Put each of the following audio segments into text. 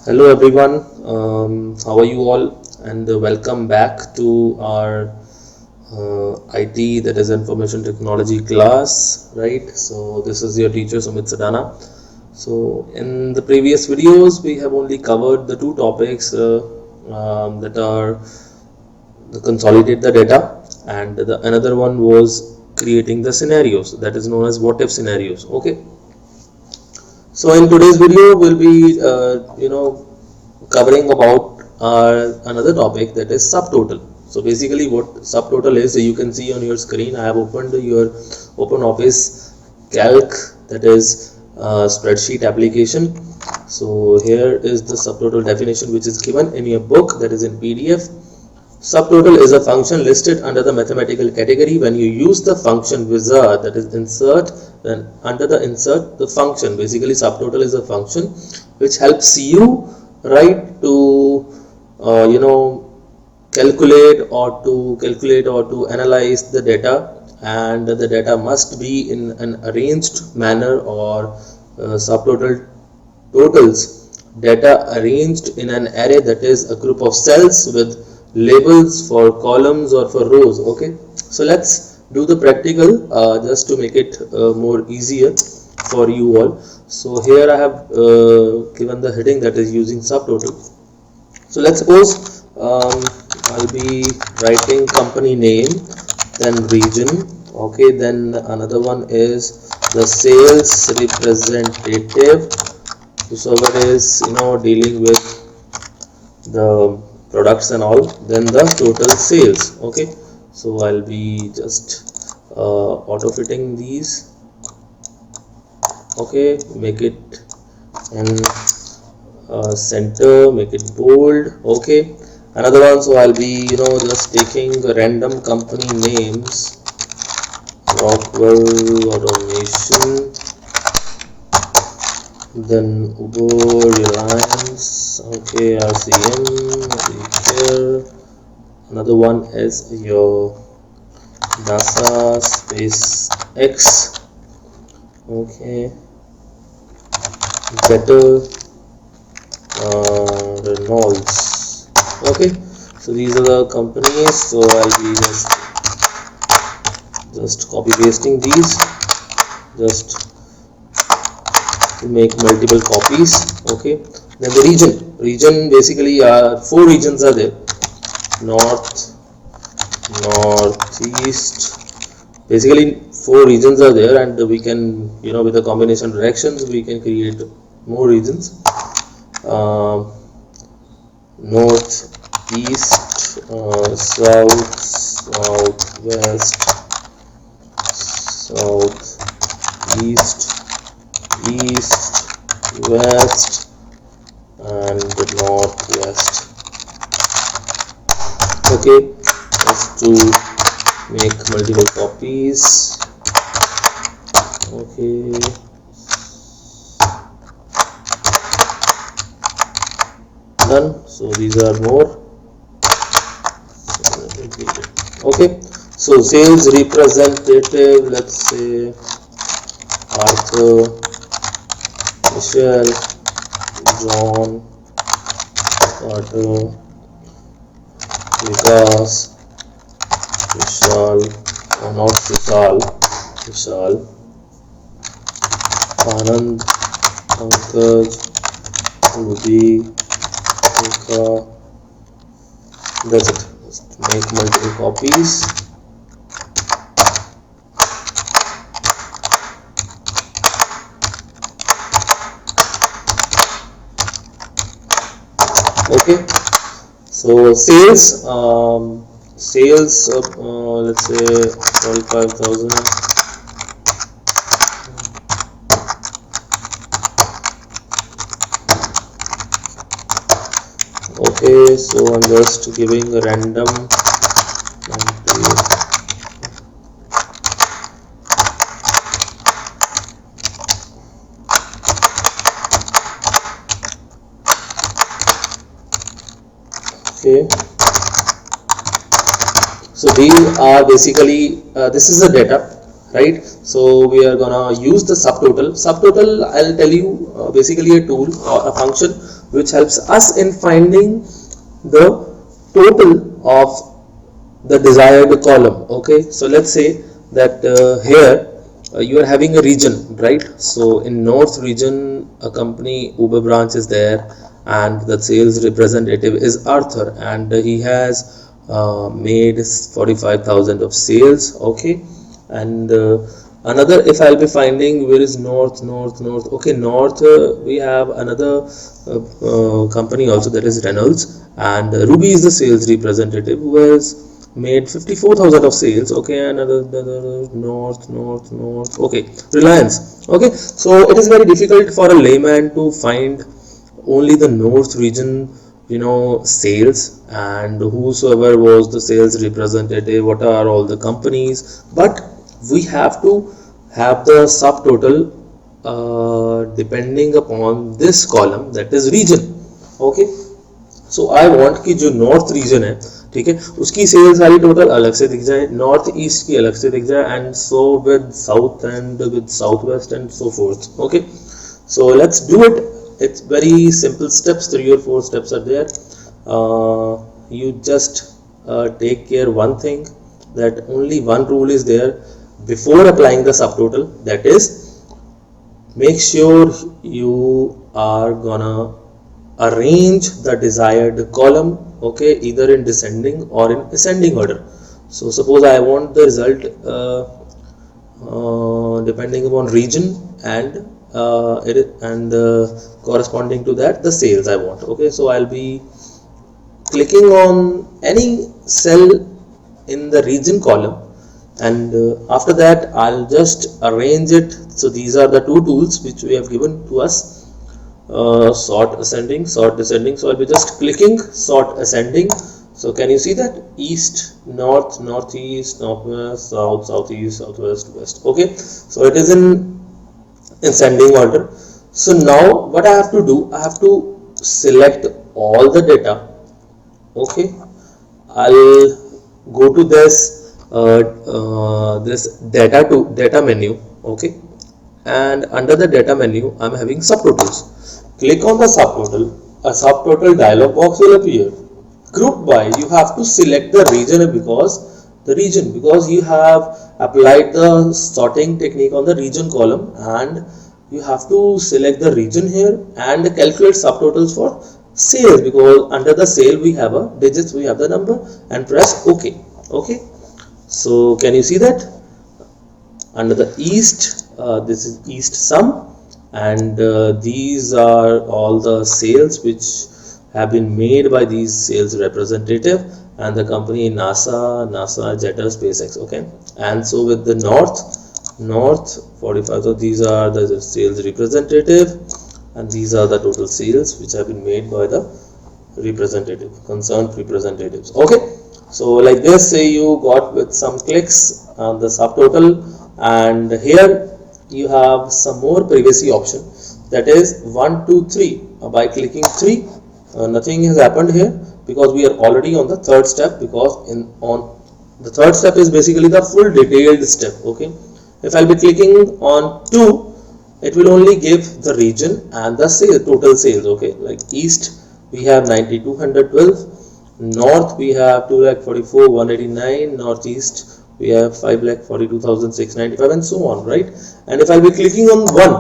Hello everyone, how are you all? And welcome back to our IT, that is information technology class, right? So this is your teacher Sumit Sadana. So in the previous videos we have only covered the two topics that are the consolidate the data, and the another one was creating the scenarios, that is known as what if scenarios. Okay, so in today's video we'll be covering about another topic, that is subtotal. So basically what subtotal is, you can see on your screen, I have opened your open office calc, that is spreadsheet application. So here is the subtotal definition which is given in your book, that is in PDF. Subtotal is a function listed under the mathematical category. When you use the function wizard, that is insert, then under the insert the function, basically subtotal is a function which helps you, right, to calculate or to analyze the data, and the data must be in an arranged manner, or subtotal totals data arranged in an array, that is a group of cells with labels for columns or for rows. Okay, so let's do the practical just to make it more easier for you all. So here I have given the heading, that is using subtotal. So let's suppose I'll be writing company name, then region. Okay, then another one is the sales representative, whosoever is dealing with the products and all, then the total sales. Okay, so I'll be just auto fitting these. Okay, make it in center, make it bold. Okay, another one, so I'll be just taking random company names, Rockwell Automation, then Uber, Reliance, okay, RCM, here. Another one is your NASA SpaceX, okay, Better, Reynolds. Okay, so these are the companies. So I'll be just copy pasting these, just to make multiple copies. Okay, then the region basically four regions are there: north, northeast. Basically four regions are there, and we can with the combination directions we can create more regions. North, east, south, southwest, south, east, east, west, and northwest. Okay, just to make multiple copies. Okay, done. So these are more. Okay, so sales representative, let's say Arthur, Michelle, John, Carter, Vikas, Vishal, or not Vishal, Vishal, Anand, Pankaj, Ruby, Rekha. That's it. Just make multiple copies. Okay, so sales, let's say 45,000. Okay, so I'm just giving a random. Okay, so these are basically this is the data, right? So we are gonna use the subtotal. Subtotal, I'll tell you, basically a tool or a function which helps us in finding the total of the desired column. Okay, so let's say that here you are having a region, right? So in north region, a company Uber branch is there, and the sales representative is Arthur, and he has made 45,000 of sales. Okay, and another, if I'll be finding where is north, okay, north, we have another company also, that is Reynolds, and Ruby is the sales representative who has made 54,000 of sales. Okay, and another north, okay, Reliance. Okay, so it is very difficult for a layman to find only the north region, sales, and whosoever was the sales representative, what are all the companies. But we have to have the subtotal depending upon this column, that is region. Okay, so I want कि जो north region है, ठीक है, उसकी sales सारी total अलग से दिख जाए, नॉर्थ ईस्ट की अलग से दिख जाए, and so with south and with south west and so fourth. Okay, so let's do it. It's very simple steps, 3 or 4 steps are there. You just take care one thing, that only one rule is there before applying the subtotal, that is, make sure you are gonna arrange the desired column, okay, either in descending or in ascending order. So suppose I want the result depending upon region and corresponding to that the sales I want. Okay, so I'll be clicking on any cell in the region column, and after that I'll just arrange it. So these are the two tools which we have given to us, sort ascending, sort descending. So I'll be just clicking sort ascending. So can you see that? East, north, northeast, northwest, south, southeast, southwest, west. Okay, so it is in ascending order. So now what I have to do, I have to select all the data. Okay, I'll go to this this data menu. Okay, and under the data menu I'm having subtotals. Click on the subtotal. A subtotal dialog box will appear. Group by, you have to select the region, because you have applied the sorting technique on the region column, and you have to select the region here and calculate subtotals for sales, because under the sale we have a digits, we have the number, and press OK. Okay, so can you see that under the east, this is east sum, and these are all the sales which have been made by these sales representative and the company NASA, Jetta, SpaceX. Okay, and so with the north 45, so these are the sales representative, and these are the total sales which have been made by the concerned representatives. Okay, so like this, say you got with some clicks on the subtotal, and here you have some more privacy option, that is 1 2 3. By clicking 3, nothing has happened here, because we are already on the third step, because on the third step is basically the full detailed step. Okay, if I'll be clicking on 2, it will only give the region and the total sales. Okay, like east we have 9212, north we have 2,44,189, northeast we have 5,42,695, and so on, right? And if I'll be clicking on 1,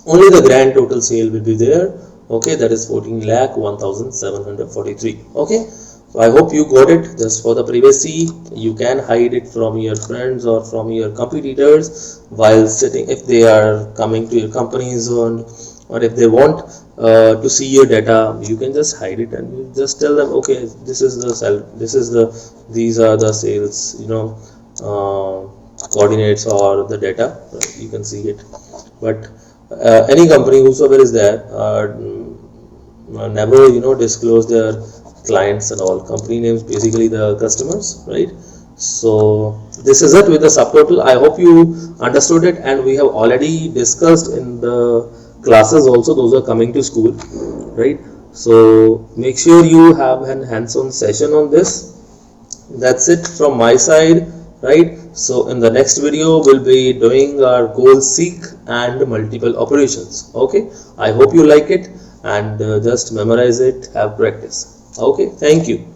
only the grand total sale will be there. Okay, that is 14,01,743. Okay, so I hope you got it. Just for the privacy, you can hide it from your friends or from your competitors while sitting, if they are coming to your companies, or if they want to see your data, you can just hide it and you just tell them, okay, this is the cell, these are the sales, coordinates or the data. You can see it. But any company whosoever is there never disclose their clients and all. Company names basically the customers, right? So this is it with the subtotal. I hope you understood it, and we have already discussed in the classes also, those are coming to school, right? So make sure you have an hands-on session on this. That's it from my side, right? So in the next video we'll be doing our goal seek and multiple operations. Okay, I hope you like it, and just memorize it, have practice. Okay, thank you.